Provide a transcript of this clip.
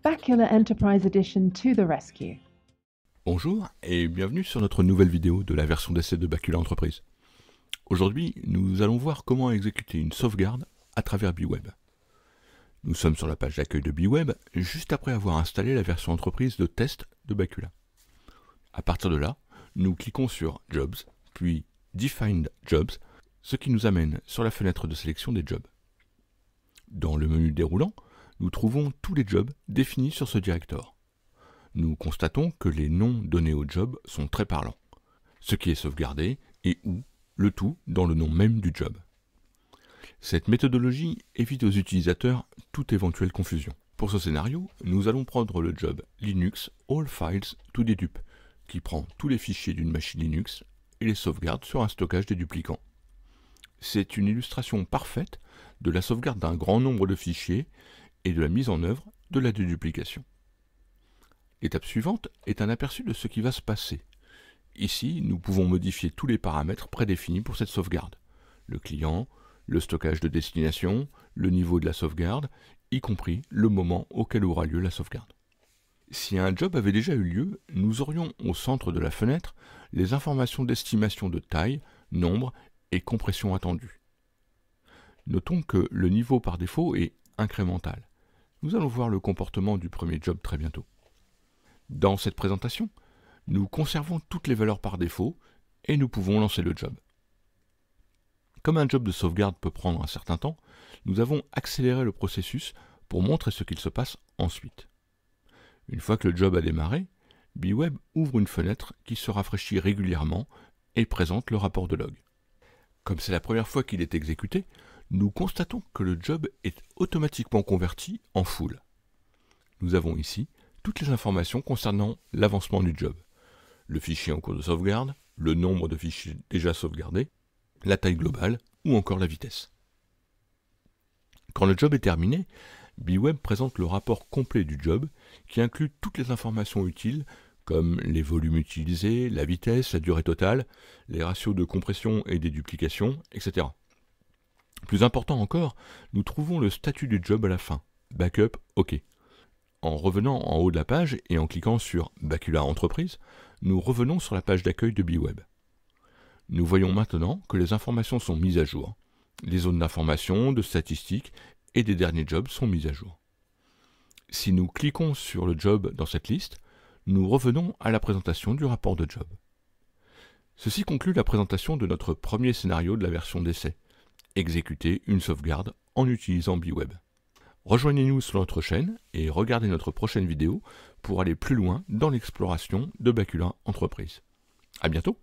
Bacula Enterprise Edition to the rescue. Bonjour et bienvenue sur notre nouvelle vidéo de la version d'essai de Bacula Entreprise. Aujourd'hui, nous allons voir comment exécuter une sauvegarde à travers B-Web. Nous sommes sur la page d'accueil de B-Web, juste après avoir installé la version entreprise de test de Bacula. À partir de là, nous cliquons sur Jobs, puis Defined Jobs, ce qui nous amène sur la fenêtre de sélection des jobs. Dans le menu déroulant, nous trouvons tous les jobs définis sur ce directoire. Nous constatons que les noms donnés aux jobs sont très parlants. Ce qui est sauvegardé et où, le tout dans le nom même du job. Cette méthodologie évite aux utilisateurs toute éventuelle confusion. Pour ce scénario, nous allons prendre le job Linux All Files to Dedupe, qui prend tous les fichiers d'une machine Linux et les sauvegarde sur un stockage déduplicant. C'est une illustration parfaite de la sauvegarde d'un grand nombre de fichiers et de la mise en œuvre de la déduplication. L'étape suivante est un aperçu de ce qui va se passer. Ici, nous pouvons modifier tous les paramètres prédéfinis pour cette sauvegarde. Le client, le stockage de destination, le niveau de la sauvegarde, y compris le moment auquel aura lieu la sauvegarde. Si un job avait déjà eu lieu, nous aurions au centre de la fenêtre les informations d'estimation de taille, nombre et compression attendue. Notons que le niveau par défaut est incrémental. Nous allons voir le comportement du premier job très bientôt. Dans cette présentation, nous conservons toutes les valeurs par défaut et nous pouvons lancer le job. Comme un job de sauvegarde peut prendre un certain temps, nous avons accéléré le processus pour montrer ce qu'il se passe ensuite. Une fois que le job a démarré, B-Web ouvre une fenêtre qui se rafraîchit régulièrement et présente le rapport de log. Comme c'est la première fois qu'il est exécuté, nous constatons que le job est automatiquement converti en full. Nous avons ici toutes les informations concernant l'avancement du job. Le fichier en cours de sauvegarde, le nombre de fichiers déjà sauvegardés, la taille globale ou encore la vitesse. Quand le job est terminé, B-Web présente le rapport complet du job qui inclut toutes les informations utiles comme les volumes utilisés, la vitesse, la durée totale, les ratios de compression et déduplication, etc. Plus important encore, nous trouvons le statut du job à la fin, Backup OK. En revenant en haut de la page et en cliquant sur Bacula Entreprise, nous revenons sur la page d'accueil de B-Web. Nous voyons maintenant que les informations sont mises à jour. Les zones d'information, de statistiques et des derniers jobs sont mises à jour. Si nous cliquons sur le job dans cette liste, nous revenons à la présentation du rapport de job. Ceci conclut la présentation de notre premier scénario de la version d'essai. Exécuter une sauvegarde en utilisant B-Web. Rejoignez-nous sur notre chaîne et regardez notre prochaine vidéo pour aller plus loin dans l'exploration de Bacula Entreprise. À bientôt!